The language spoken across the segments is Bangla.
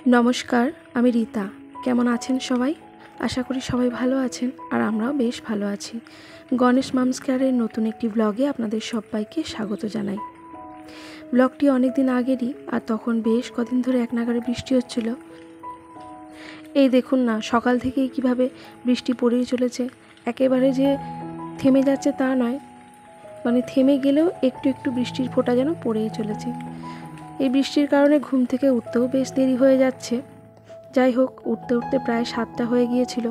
नमस्कार आमी रीता केमन आছেন सबाई आशा करी सबाई भालो आছেন और आमराও बेश भालो आছি। गणेश माम्स केयारेर नतून एकटी ब्लगे आपनादेर सबाइके स्वागत जानाई। ब्लगटी अनेक दिन आगेरই और तखन बेश कदिन धरे एक नागारे बृष्टि हच्छिलो। এই দেখুন না সকাল থেকেই কিভাবে বৃষ্টি পড়েই চলেছে, একেবারে যে থেমে যাচ্ছে তা নয়, মানে থেমে গেলেও একটু একটু বৃষ্টির ফোঁটা যেন পড়েই চলেছে। এই বৃষ্টির কারণে ঘুম থেকে উঠতেও বেশ দেরি হয়ে যাচ্ছে। যাই হোক, উঠতে উঠতে প্রায় 7টা হয়ে গিয়েছিল।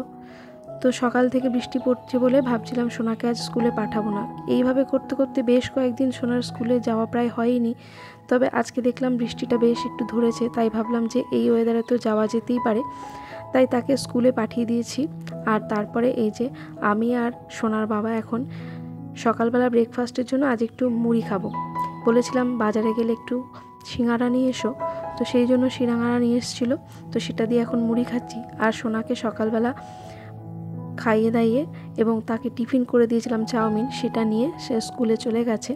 তো সকাল থেকে বৃষ্টি পড়ছে বলে ভাবছিলাম সোনাকে আজ স্কুলে পাঠাবো না। এইভাবে করতে করতে বেশ কয়েকদিন সোনার স্কুলে যাওয়া প্রায় হয়নি। তবে আজকে দেখলাম বৃষ্টিটা বেশ একটু ধরেছে, তাই ভাবলাম যে এই ওয়েদারে তো যাওয়া যেতেই পারে, তাই তাকে স্কুলে পাঠিয়ে দিয়েছি। আর তারপরে এই যে আমি আর সোনার বাবা এখন সকালবেলা ব্রেকফাস্টের জন্য আজ একটু মুড়ি খাবো। বলেছিলাম বাজারে গেলে একটু সিঙ্গারা নিয়ে এসো, তো সেই জন্য সিঙ্গারা নিয়ে এসেছিলো, তো সেটা দিয়ে এখন মুড়ি খাচ্ছি। আর সোনাকে সকালবেলা খাইয়ে দাইয়ে এবং তাকে টিফিন করে দিয়েছিলাম চাউমিন, সেটা নিয়ে সে স্কুলে চলে গেছে।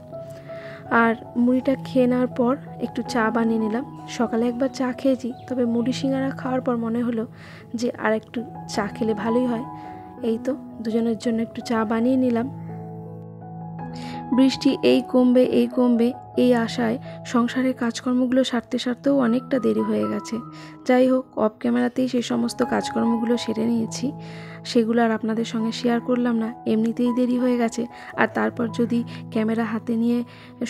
আর মুড়িটা খেয়ে নেওয়ার পর একটু চা বানিয়ে নিলাম। সকালে একবার চা খেয়েছি, তবে মুড়ি সিঙ্গারা খাওয়ার পর মনে হলো যে আর একটু চা খেলে ভালোই হয়। এই তো দুজনের জন্য একটু চা বানিয়ে নিলাম। বৃষ্টি এই কমবে এই আশায় সংসারের কাজকর্মগুলো সারতেও অনেকটা দেরি হয়ে গেছে। যাই হোক, অফ ক্যামেরাতেই সেই সমস্ত কাজকর্মগুলো সেরে নিয়েছি, সেগুলো আর আপনাদের সঙ্গে শেয়ার করলাম না, এমনিতেই দেরি হয়ে গেছে। আর তারপর যদি ক্যামেরা হাতে নিয়ে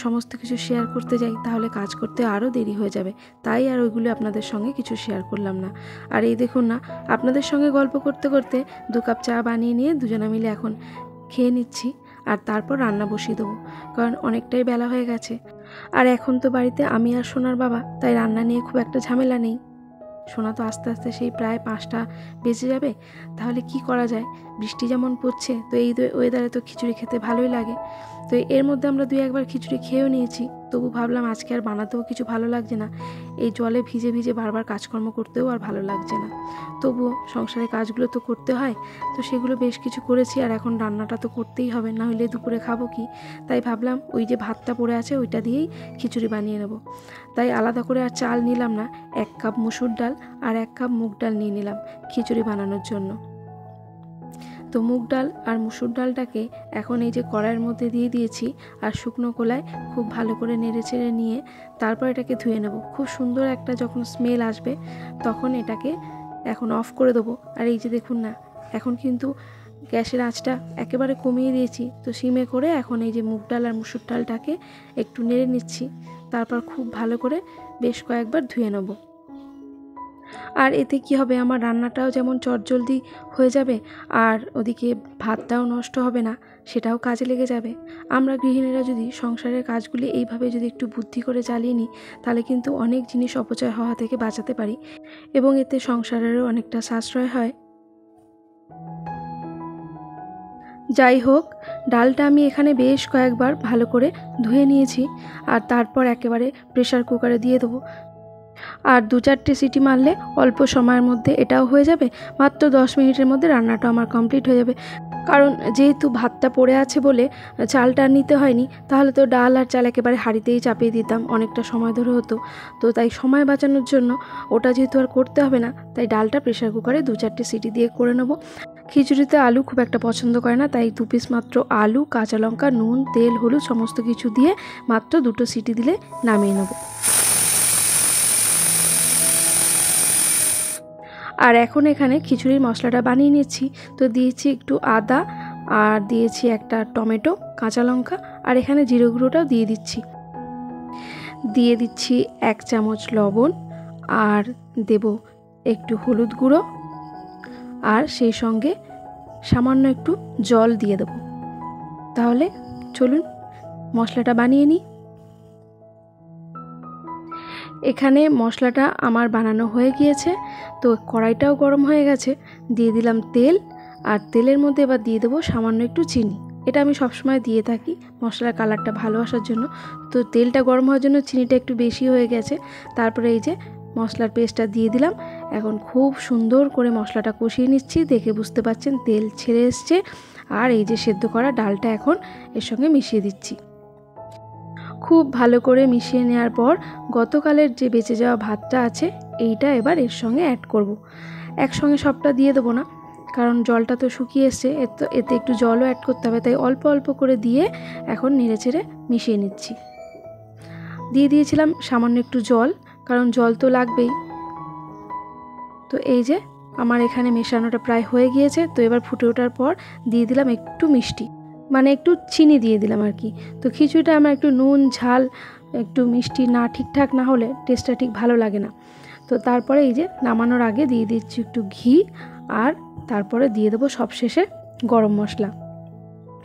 সমস্ত কিছু শেয়ার করতে যাই তাহলে কাজ করতে আরও দেরি হয়ে যাবে, তাই আর ওইগুলো আপনাদের সঙ্গে কিছু শেয়ার করলাম না। আর এই দেখুন না, আপনাদের সঙ্গে গল্প করতে করতে 2 কাপ চা বানিয়ে নিয়ে দুজনে মিলে এখন খেয়ে নিচ্ছি। আর তারপর রান্না বসিয়ে দেবো, কারণ অনেকটাই বেলা হয়ে গেছে। আর এখন তো বাড়িতে আমি আর সোনার বাবা, তাই রান্না নিয়ে খুব একটা ঝামেলা নেই। সোনা তো আস্তে আস্তে সেই প্রায় 5টা বেজে যাবে। তাহলে কি করা যায়, বৃষ্টি যেমন পড়ছে, তো এই ওয়েদারে তো খিচুড়ি খেতে ভালোই লাগে। তো এর মধ্যে আমরা 2-1বার খিচুড়ি খেয়েও নিয়েছি, তবু ভাবলাম আজকে আর বানাতেও কিছু ভালো লাগছে না। এই জলে ভিজে ভিজে বারবার কাজকর্ম করতেও আর ভালো লাগছে না। তবুও সংসারের কাজগুলো তো করতে হয়, তো সেগুলো বেশ কিছু করেছি। আর এখন রান্নাটা তো করতেই হবে, না হলে দুপুরে খাবো কি। তাই ভাবলাম ওই যে ভাতটা পড়ে আছে ওইটা দিয়েই খিচুড়ি বানিয়ে নেব। তাই আলাদা করে আর চাল নিলাম না, 1 কাপ মুসুর ডাল আর 1 কাপ মুগ ডাল নিয়ে নিলাম খিচুড়ি বানানোর জন্য। তো মুগ ডাল আর মুসুর ডালটাকে এখন এই যে কড়াইয়ের মধ্যে দিয়ে দিয়েছি, আর শুকনো কলায় খুব ভালো করে নেড়ে চেড়ে নিয়ে তারপর এটাকে ধুয়ে নেব। খুব সুন্দর একটা যখন স্মেল আসবে তখন এটাকে এখন অফ করে দেবো। আর এই যে দেখুন না, এখন কিন্তু গ্যাসের আঁচটা একেবারে কমিয়ে দিয়েছি, তো সিমে করে এখন এই যে মুগ ডাল আর মুসুর ডালটাকে একটু নেড়ে নিচ্ছি। তারপর খুব ভালো করে বেশ কয়েকবার ধুয়ে নেব। আর এতে কি হবে, আমার রান্নাটাও যেমন চটজলদি হয়ে যাবে, আর ওদিকে ভাতটাও নষ্ট হবে না, সেটাও কাজে লেগে যাবে। আমরা গৃহিণীরা যদি সংসারের কাজগুলি এইভাবে যদি একটু বুদ্ধি করে চালিয়ে নিই, তাহলে কিন্তু অনেক জিনিস অপচয় হওয়া থেকে বাঁচাতে পারি, এবং এতে সংসারেরও অনেকটা সাশ্রয় হয়। যাই হোক, ডালটা আমি এখানে বেশ কয়েকবার ভালো করে ধুয়ে নিয়েছি, আর তারপর একেবারে প্রেসার কুকারে দিয়ে দেবো। আর 2-4টে সিটি মারলে অল্প সময়ের মধ্যে এটাও হয়ে যাবে, মাত্র 10 মিনিটের মধ্যে রান্নাটা আমার কমপ্লিট হয়ে যাবে। কারণ যেহেতু ভাতটা পড়ে আছে বলে চালটা নিতে হয়নি, তাহলে তো ডাল আর চাল একেবারে হাঁড়িতেই চাপিয়ে দিতাম, অনেকটা সময় ধরে হতো। তো তাই সময় বাঁচানোর জন্য ওটা যেহেতু আর করতে হবে না, তাই ডালটা প্রেসার কুকারে 2-4টে সিটি দিয়ে করে নেব। খিচুড়িতে আলু খুব একটা পছন্দ করে না, তাই 2 পিস মাত্র আলু, কাঁচা লঙ্কা, নুন, তেল, হলুদ সমস্ত কিছু দিয়ে মাত্র 2টো সিটি দিলে নামিয়ে নেব। আর এখন এখানে খিচুড়ির মশলাটা বানিয়ে নিচ্ছি। তো দিয়েছি একটু আদা, আর দিয়েছি একটা টমেটো, কাঁচা লঙ্কা, আর এখানে জিরে গুঁড়োটাও দিয়ে দিচ্ছি 1 চামচ লবণ, আর দেব একটু হলুদ গুঁড়ো, আর সেই সঙ্গে সামান্য একটু জল দিয়ে দেব। তাহলে চলুন মশলাটা বানিয়ে নিই। এখানে মশলাটা আমার বানানো হয়ে গিয়েছে, তো কড়াইটাও গরম হয়ে গেছে। দিয়ে দিলাম তেল, আর তেলের মধ্যে এবার দিয়ে দেবো সামান্য একটু চিনি। এটা আমি সবসময় দিয়ে থাকি মশলার কালারটা ভালো আসার জন্য। তো তেলটা গরম হওয়ার জন্য চিনিটা একটু বেশি হয়ে গেছে। তারপরে এই যে মশলার পেস্টটা দিয়ে দিলাম। এখন খুব সুন্দর করে মশলাটা কষিয়ে নিচ্ছি, দেখে বুঝতে পারছেন তেল ছেড়ে এসছে। আর এই যে সেদ্ধ করা ডালটা এখন এর সঙ্গে মিশিয়ে দিচ্ছি। খুব ভালো করে মিশিয়ে নেওয়ার পর গতকালের যে বেঁচে যাওয়া ভাতটা আছে এইটা এবার এর সঙ্গে অ্যাড করব। একসঙ্গে সবটা দিয়ে দেবো না, কারণ জলটা তো শুকিয়ে এসছে, এতে একটু জলও অ্যাড করতে হবে, তাই অল্প অল্প করে দিয়ে এখন নেড়েচেড়ে মিশিয়ে নিচ্ছি। দিয়ে দিয়েছিলাম সামান্য একটু জল, কারণ জল তো লাগবেই। তো এই যে আমার এখানে মেশানোটা প্রায় হয়ে গিয়েছে। তো এবার ফুটে ওঠার পর দিয়ে দিলাম একটু মিষ্টি, মানে একটু চিনি দিয়ে দিলাম আর কি। তো খিচুড়িটা আমার একটু নুন ঝাল একটু মিষ্টি না ঠিকঠাক না হলে টেস্টটা ঠিক ভালো লাগে না। তো তারপরে এই যে নামানোর আগে দিয়ে দিচ্ছি একটু ঘি, আর তারপরে দিয়ে দেবো সবশেষে গরম মশলা।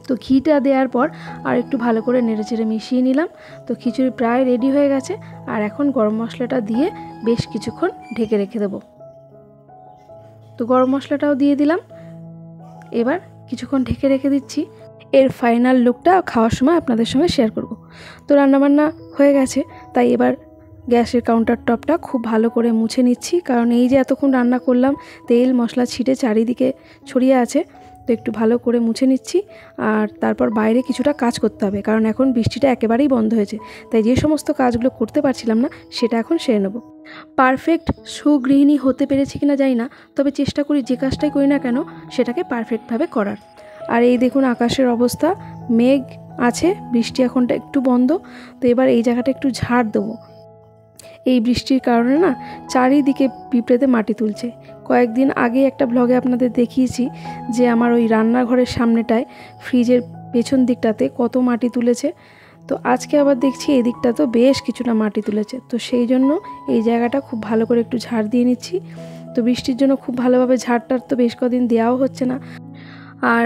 তো ঘিটা দেওয়ার পর আর একটু ভালো করে নেড়েচেড়ে মিশিয়ে নিলাম। তো খিচুড়ি প্রায় রেডি হয়ে গেছে, আর এখন গরম মশলাটা দিয়ে বেশ কিছুক্ষণ ঢেকে রেখে দেবো। তো গরম মশলাটাও দিয়ে দিলাম, এবার কিছুক্ষণ ঢেকে রেখে দিচ্ছি। এর ফাইনাল লুকটা খাওয়ার সময় আপনাদের সঙ্গে শেয়ার করব। তো রান্নাবান্না হয়ে গেছে, তাই এবার গ্যাসের কাউন্টার টপটা খুব ভালো করে মুছে নিচ্ছি, কারণ এই যে এতক্ষণ রান্না করলাম তেল মশলা ছিটে চারিদিকে ছড়িয়ে আছে। তো একটু ভালো করে মুছে নিচ্ছি, আর তারপর বাইরে কিছুটা কাজ করতে হবে, কারণ এখন বৃষ্টিটা একেবারেই বন্ধ হয়েছে, তাই যে সমস্ত কাজগুলো করতে পারছিলাম না সেটা এখন সেরে নেব। পারফেক্ট সুগৃহিণী হতে পেরেছি কিনা জানি না, তবে চেষ্টা করি যে কাজটাই করি না কেন সেটাকে পারফেক্টভাবে করার। আর এই দেখুন আকাশের অবস্থা, মেঘ আছে, বৃষ্টি এখনটা একটু বন্ধ। তো এবার এই জায়গাটা একটু ঝাড় দেবো। এই বৃষ্টির কারণে না চারিদিকে পিঁপড়েতে মাটি তুলছে। কয়েকদিন আগে একটা ব্লগে আপনাদের দেখিয়েছি যে আমার ওই রান্নাঘরের সামনেটায় ফ্রিজের পেছন দিকটাতে কত মাটি তুলেছে। তো আজকে আবার দেখছি এই দিকটা তো বেশ কিছুটা মাটি তুলেছে। তো সেই জন্য এই জায়গাটা খুব ভালো করে একটু ঝাড় দিয়ে নিচ্ছি। তো বৃষ্টির জন্য খুব ভালোভাবে ঝাড়টার তো বেশ কদিন দেওয়াও হচ্ছে না, আর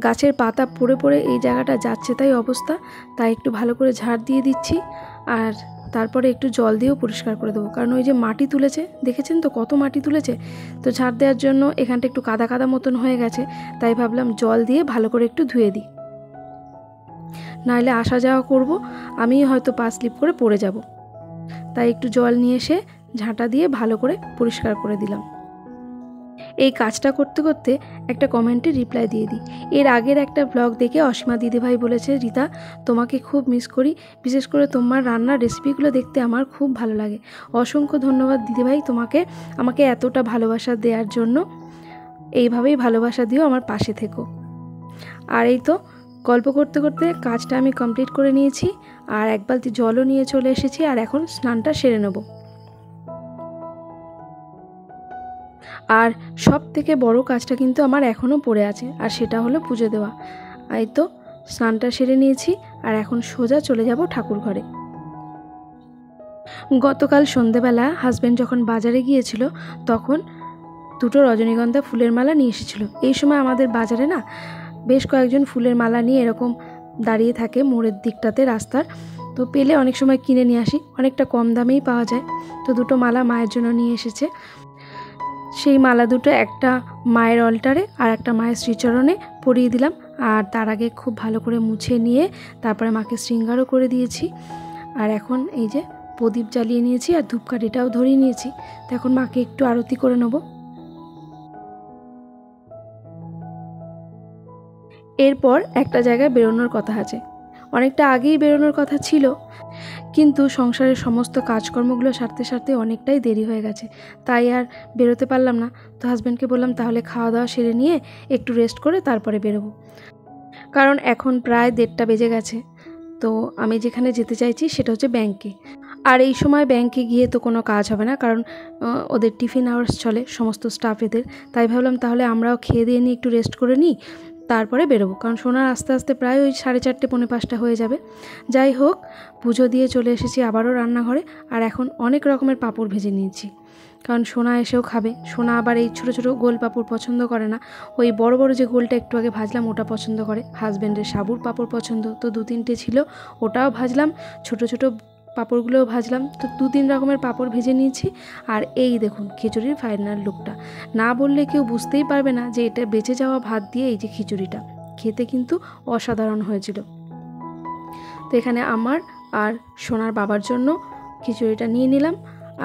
গাছের পাতা পড়ে পড়ে এই জায়গাটা যাচ্ছে তাই অবস্থা, তাই একটু ভালো করে ঝাড় দিয়ে দিচ্ছি। আর তারপরে একটু জল দিয়েও পরিষ্কার করে দেবো, কারণ ওই যে মাটি তুলেছে দেখেছেন তো কত মাটি তুলেছে। তো ঝাড় দেওয়ার জন্য এখানটা একটু কাদা কাদা মতন হয়ে গেছে, তাই ভাবলাম জল দিয়ে ভালো করে একটু ধুয়ে দিই, নাহলে আসা যাওয়া করব আমি হয়তো পা স্লিপ করে পড়ে যাব। তাই একটু জল নিয়ে এসে ঝাঁটা দিয়ে ভালো করে পরিষ্কার করে দিলাম। এই কাজটা করতে করতে একটা কমেন্টে রিপ্লাই দিয়ে দিই। এর আগের একটা ব্লগ দেখে অসীমা দিদিভাই বলেছে, রিতা তোমাকে খুব মিস করি, বিশেষ করে তোমার রান্নার রেসিপিগুলো দেখতে আমার খুব ভালো লাগে। অসংখ্য ধন্যবাদ দিদিভাই তোমাকে, আমাকে এতটা ভালোবাসা দেওয়ার জন্য। এইভাবেই ভালোবাসা দিও, আমার পাশে থেকো। আর এই তো গল্প করতে করতে কাজটা আমি কমপ্লিট করে নিয়েছি, আর এক বালতি জলও নিয়ে চলে এসেছি, আর এখন স্নানটা সেরে নেব। আর সব থেকে বড় কাজটা কিন্তু আমার এখনও পড়ে আছে, আর সেটা হলো পুজো দেওয়া। এই তো স্নানটা সেরে নিয়েছি, আর এখন সোজা চলে যাব ঠাকুর ঘরে। গতকাল সন্ধেবেলা হাজব্যান্ড যখন বাজারে গিয়েছিল তখন দুটো রজনীগন্ধা ফুলের মালা নিয়ে এসেছিল। এই সময় আমাদের বাজারে না বেশ কয়েকজন ফুলের মালা নিয়ে এরকম দাঁড়িয়ে থাকে মোড়ের দিকটাতে রাস্তার। তো পেলে অনেক সময় কিনে নিয়ে আসি, অনেকটা কম দামেই পাওয়া যায়। তো দুটো মালা মায়ের জন্য নিয়ে এসেছে। সেই মালা দুটো একটা মায়ের অল্টারে আর একটা মায়ের শ্রীচরণে পরিয়ে দিলাম, আর তার আগে খুব ভালো করে মুছে নিয়ে তারপরে মাকে শৃঙ্গারও করে দিয়েছি। আর এখন এই যে প্রদীপ জ্বালিয়ে নিয়েছি, আর ধূপকাঠিটাও ধরিয়ে নিয়েছি। তো এখন মাকে একটু আরতি করে নেব। এরপর একটা জায়গায় বেরোনোর কথা আছে, অনেকটা আগেই বেরোনোর কথা ছিল, কিন্তু সংসারের সমস্ত কাজকর্মগুলো সারতে সারতে অনেকটাই দেরি হয়ে গেছে, তাই আর বেরোতে পারলাম না। তো হাজব্যান্ডকে বললাম তাহলে খাওয়া দাওয়া সেরে নিয়ে একটু রেস্ট করে তারপরে বেরোবো, কারণ এখন প্রায় 1:30 বেজে গেছে। তো আমি যেখানে যেতে চাইছি সেটা হচ্ছে ব্যাংকে, আর এই সময় ব্যাংকে গিয়ে তো কোনো কাজ হবে না, কারণ ওদের টিফিন আওয়ার্স চলে সমস্ত স্টাফেদের। তাই ভাবলাম তাহলে আমরাও খেয়ে দিয়ে নিয়ে একটু রেস্ট করে নিই, তারপরে বেরোবো, কারণ সোনার আস্তে আস্তে প্রায় ওই 4:30 পৌনে 5টা হয়ে যাবে। যাই হোক, পুজো দিয়ে চলে এসেছি আবারও রান্নাঘরে, আর এখন অনেক রকমের পাঁপড় ভেজে নিয়েছি, কারণ সোনা এসেও খাবে। সোনা আবার এই ছোটো ছোটো গোল পাঁপড় পছন্দ করে না, ওই বড় বড় যে গোলটা একটু আগে ভাজলাম ওটা পছন্দ করে। হাজব্যান্ডের সাবুর পাঁপড় পছন্দ, তো 2-3টে ছিল, ওটাও ভাজলাম। ছোটো ছোটো পাঁপড়গুলোও ভাজলাম। তো 2-3 রকমের পাঁপড় ভেজে নিয়েছি। আর এই দেখুন খিচুড়ির ফাইনাল লুকটা, না বললে কেউ বুঝতেই পারবে না যে এটা বেঁচে যাওয়া ভাত দিয়ে এই যে খিচুড়িটা, খেতে কিন্তু অসাধারণ হয়েছিল। তো এখানে আমার আর সোনার বাবার জন্য খিচুড়িটা নিয়ে নিলাম,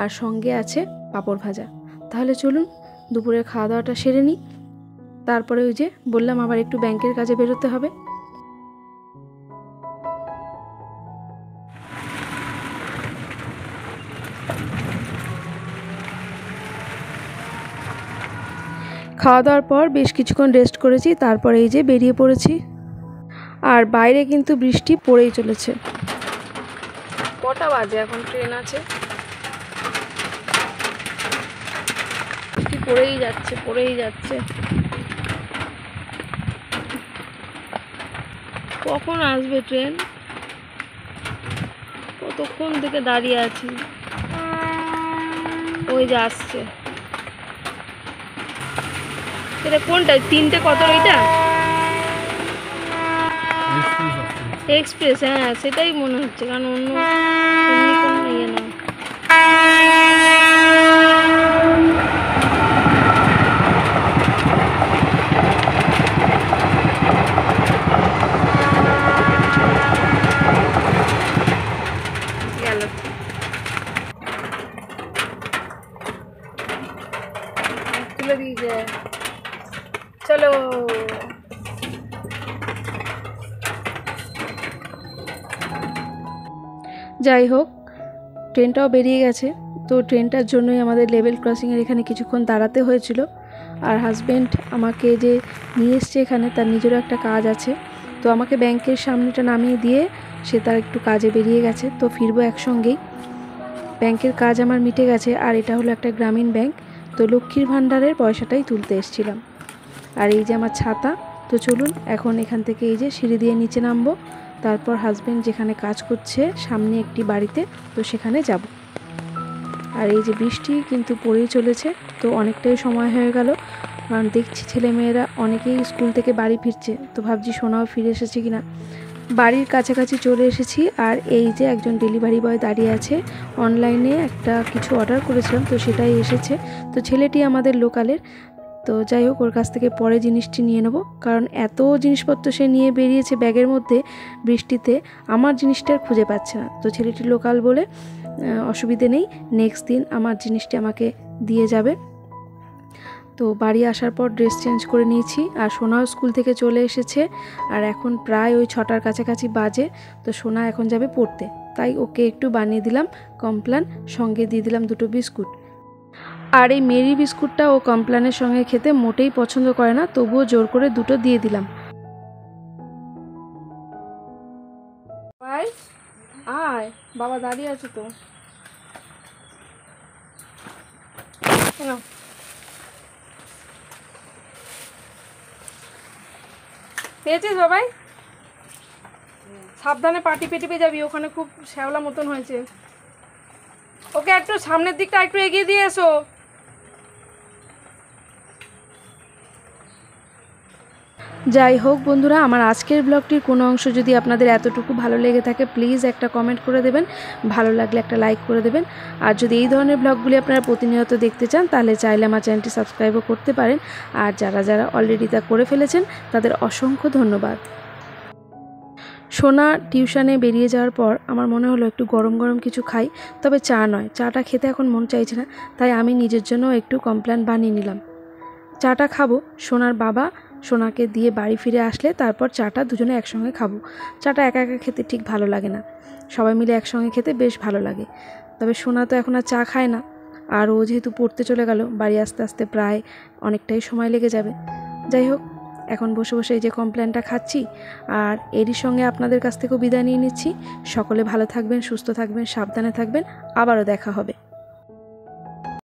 আর সঙ্গে আছে পাঁপড় ভাজা। তাহলে চলুন দুপুরের খাওয়া দাওয়াটা সেরে নিই, তারপরে ওই যে বললাম আবার একটু ব্যাংকের কাজে বেরোতে হবে। খাওয়া দাওয়ার পর বেশ কিছুক্ষণ রেস্ট করেছি, তারপরে এই যে বেরিয়ে পড়েছি। আর বাইরে কিন্তু বৃষ্টি পড়েই চলেছে। কটা বাজে এখন? ট্রেন আছে, বৃষ্টি পড়েই যাচ্ছে পড়েই যাচ্ছে। কখন আসবে ট্রেন? কতক্ষণ থেকে দাঁড়িয়ে আছি। ওই যে আসছে। এটা কোনটা? 3টে কত? এইটা এক্সপ্রেস? হ্যাঁ সেটাই মনে হচ্ছে, কারণ অন্য এমনি কোনো ইয়ে না। তুলে দিয়েছে, চলো। যাই হোক, ট্রেনটাও বেরিয়ে গেছে। তো ট্রেনটার জন্যই আমাদের লেভেল ক্রসিংয়ের এখানে কিছুক্ষণ দাঁড়াতে হয়েছিল। আর হাজব্যান্ড আমাকে যে নিয়ে এসছে এখানে, তার নিজেরও একটা কাজ আছে। তো আমাকে ব্যাংকের সামনেটা নামিয়ে দিয়ে সে তার একটু কাজে বেরিয়ে গেছে। তো ফিরবো একসঙ্গেই। ব্যাংকের কাজ আমার মিটে গেছে। আর এটা হলো একটা গ্রামীণ ব্যাংক। তো লক্ষ্মীর ভাণ্ডারের পয়সাটাই তুলতে এসেছিলাম। আর এই যে আমার ছাতা। তো চলুন এখন এখান থেকে এই যে সিঁড়ি দিয়ে নিচে নামবো। তারপর হাজব্যান্ড যেখানে কাজ করছে সামনে একটি বাড়িতে, তো সেখানে যাব। আর এই যে বৃষ্টি কিন্তু পড়েই চলেছে। তো অনেকটাই সময় হয়ে গেল, কারণ দেখছি ছেলেমেয়েরা অনেকেই স্কুল থেকে বাড়ি ফিরছে। তো ভাবছি সোনাও ফিরে এসেছে কিনা। বাড়ির কাছাকাছি চলে এসেছি। আর এই যে একজন ডেলিভারি বয় দাঁড়িয়ে আছে। অনলাইনে একটা কিছু অর্ডার করেছিলাম, তো সেটাই এসেছে। তো ছেলেটি আমাদের লোকালের। তো যাই হোক, ওর কাছ থেকে পরে জিনিসটি নিয়ে নেবো, কারণ এত জিনিসপত্র সে নিয়ে বেরিয়েছে ব্যাগের মধ্যে, বৃষ্টিতে আমার জিনিসটা খুঁজে পাচ্ছে না। তো ছেলেটি লোকাল বলে অসুবিধে নেই, নেক্সট দিন আমার জিনিসটি আমাকে দিয়ে যাবে। তো বাড়ি আসার পর ড্রেস চেঞ্জ করে নিয়েছি। আর সোনাও স্কুল থেকে চলে এসেছে। আর এখন প্রায় ওই 6টার কাছাকাছি বাজে। তো সোনা এখন যাবে পড়তে, তাই ওকে একটু বানিয়ে দিলাম কমপ্লান, সঙ্গে দিয়ে দিলাম 2টো বিস্কুট। আর এই মেরি বিস্কুটটা ও কমপ্লানের সঙ্গে খেতে মোটেই পছন্দ করে না, তবুও জোর করে 2টো দিয়ে দিলাম। ভাই আয়, বাবা দাঁড়িয়ে আছে তো। পেয়েছিস বাবাই? সাবধানে পাটি পেটিপে যাবি, ওখানে খুব শ্যাওলা মতন হয়েছে। ওকে একটু সামনের দিকটা একটু এগিয়ে দিয়ে এসো। যাই হোক বন্ধুরা, আমার আজকের ব্লগটির কোনো অংশ যদি আপনাদের এতটুকু ভালো লেগে থাকে, প্লিজ একটা কমেন্ট করে দেবেন। ভালো লাগলে একটা লাইক করে দেবেন। আর যদি এই ধরনের ব্লগগুলি আপনারা প্রতিনিয়ত দেখতে চান, তাহলে চাইলে আমার চ্যানেলটি সাবস্ক্রাইবও করতে পারেন। আর যারা যারা অলরেডি তা করে ফেলেছেন, তাদের অসংখ্য ধন্যবাদ। সোনা টিউশনে বেরিয়ে যাওয়ার পর আমার মনে হলো একটু গরম গরম কিছু খাই, তবে চা নয়, চাটা খেতে এখন মন চাইছে না। তাই আমি নিজের জন্য একটু কমপ্লান বানিয়ে নিলাম। চাটা খাবো, সোনার বাবা সোনাকে দিয়ে বাড়ি ফিরে আসলে তারপর চাটা দুজনে একসঙ্গে খাবো। চাটা একা একা খেতে ঠিক ভালো লাগে না, সবাই মিলে একসঙ্গে খেতে বেশ ভালো লাগে। তবে সোনা তো এখন আর চা খায় না। আর ও যেহেতু পড়তে চলে গেল, বাড়ি আসতে আসতে প্রায় অনেকটাই সময় লেগে যাবে। যাই হোক, এখন বসে বসে এই যে কমপ্লেনটা খাচ্ছি। আর এরই সঙ্গে আপনাদের কাছ থেকেও বিদায় নিয়ে নিচ্ছি। সকলে ভালো থাকবেন, সুস্থ থাকবেন, সাবধানে থাকবেন। আবারও দেখা হবে।